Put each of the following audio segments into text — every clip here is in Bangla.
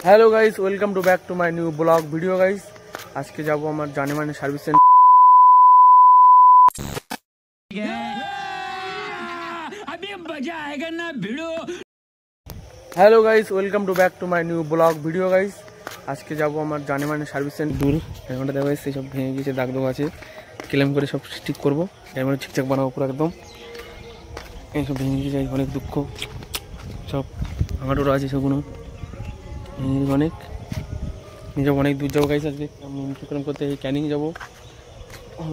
Hello guys, welcome to back to my new blog video guys. आज के जाबो हमार जाने माने सर्विस सेंटर। अभी मजा आएगा ना video. Hello guys, welcome to back to my new blog video guys. आज के जाबो हमार जाने माने सर्विस सेंटर दूर एखनটা দেখো এই সব ভেঙে গিয়েছে, দাগ দাগ আছে, ক্লেম করে সব ঠিক করব, এমন ঠিকঠাক বানাবো পুরো একদম। এই সব ভেঙে গিয়েছে, অনেক দুঃখ, সব ভাঙাটোরা আছে সবগুলো অনেক। নিয়ে অনেক দূর যাবো গাইস। আজকে আমি ইনস্টাগ্রাম করতে ক্যানিং যাবো,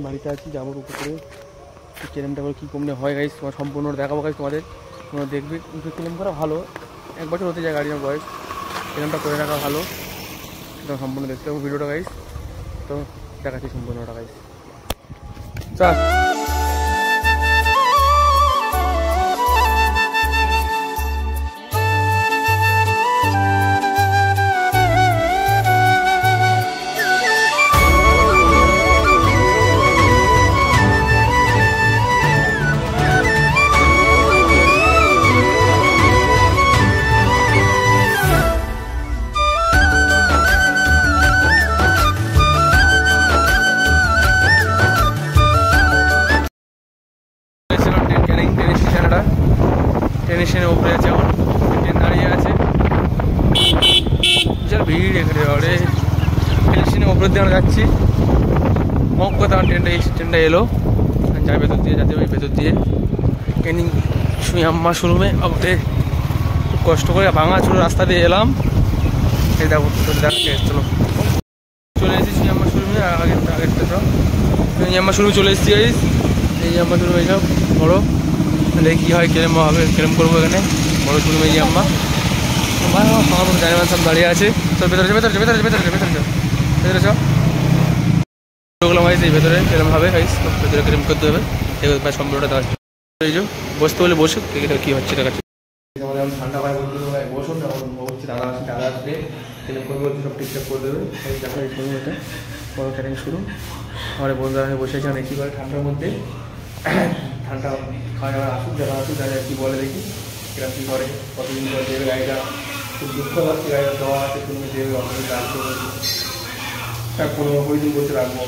বাড়িতে আছি, যাবো উপর করে ক্লেমটা করে কী কমলে হয় গাইস তোমার সম্পূর্ণ দেখাবো গাইস তোমাদের। তোমরা দেখবে ক্লেম করা ভালো, 1 বছর হতে যায় গাড়ির বয়স, ক্লেমটা করে রাখা ভালো। এটা সম্পূর্ণ দেখতে হবে ভিডিওটা গাইস, তো দেখাচ্ছি সম্পূর্ণটা গাইস। চল ট্রেন স্টেশনের উপরে আছে, এখন ট্রেন দাঁড়িয়ে আছে, বিশাল ভিড় এখানে। ট্রেন স্টেশনের উপরের দিয়ে আমরা যাচ্ছি, মক কথা আমার ট্রেনটা এলো, যাই ভেতর দিয়ে যাতে ওই ভেতর দিয়ে ক্যানিং সুয়াম্মা শোরুমে। ওকে খুব কষ্ট করে ভাঙা ছোটো রাস্তা দিয়ে এলাম, এই দেখো দেখাচ্ছে। চলো চলে এসেছি সুয়াম্মা শোরুমে, আগেরটা সব সুয়াম্মা শোরুমে চলে এসেছি গাইস। এই জাম্মা শোরুম এইসব বড়ো, দেখি কী হয়, ক্লেম হবে, ক্লেম করবো এখানে বড়ো শোরুম। এই জাম্মা আমার জানি সব দাঁড়িয়ে আছে, তো ভেতরে ভেতরে ভেতরে ভেতরে ভেতরে ভেতরে সব ওগুলো ভাই এই ভেতরে ক্লেম হবে গাইস, ভেতরে ক্লেম করতে হবে। প্রায় সম্পূর্ণটা দেওয়া এই যে বসতে বলে বসে এটা কী হচ্ছে দেখাচ্ছে। যেমন ঠান্ডা পায় বসুন, হচ্ছে দাদা আসছে, দাদা আসবে ক্লেম করবো, সব ঠিকঠাক করে দেবে। দেখো এই শোরুম, এটা বড়ো ক্যানিং শোরুম। আমার বন্ধুরা বসে আছে, কী করে ঠান্ডার মধ্যে ঠান্ডা খাওয়া যাওয়া আসুক, যারা আসুক যারা কী বলে দেখি এরা কী করে, কতদিন করে দেবে গাড়িটা। খুব দুঃখ লাগছে, গাড়িটা দেওয়া আছে, তুমি দেবে অসুবিধা আসবে, 15-20 দিন বসে রাখবো।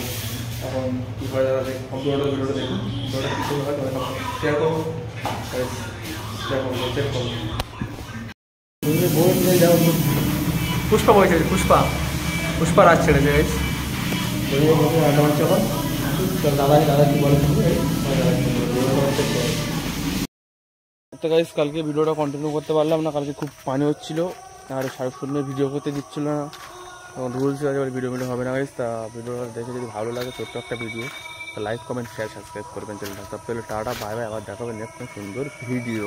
তখন কী করে দাদা দেখ কম্পিউটার ভিডিওটা দেখুন, ভিডিওটা কী করে হয় তোমার শেয়ার করবো, শেয়ার করবো, চেক করবো। পুষ্পা বসে আছে, পুষ্পা রাত ছেড়েছে গাইস। দাদা কি বলে তো গাইস, কালকে ভিডিওটা কন্টিনিউ করতে পারলাম না, কালকে খুব পানি হচ্ছিলো আর সারাক্ষণে ভিডিও করতে দিচ্ছিল না, তখন রুলস আছে ভিডিও হবে না গাইস। তা ভিডিওটা দেখে যদি ভালো লাগে, ছোট্ট একটা video, like comment share subscribe করবেন চ্যানেলটা। তারপরে টাটা বাই বাই, আবার দেখাবেন নেক্সট সুন্দর ভিডিও।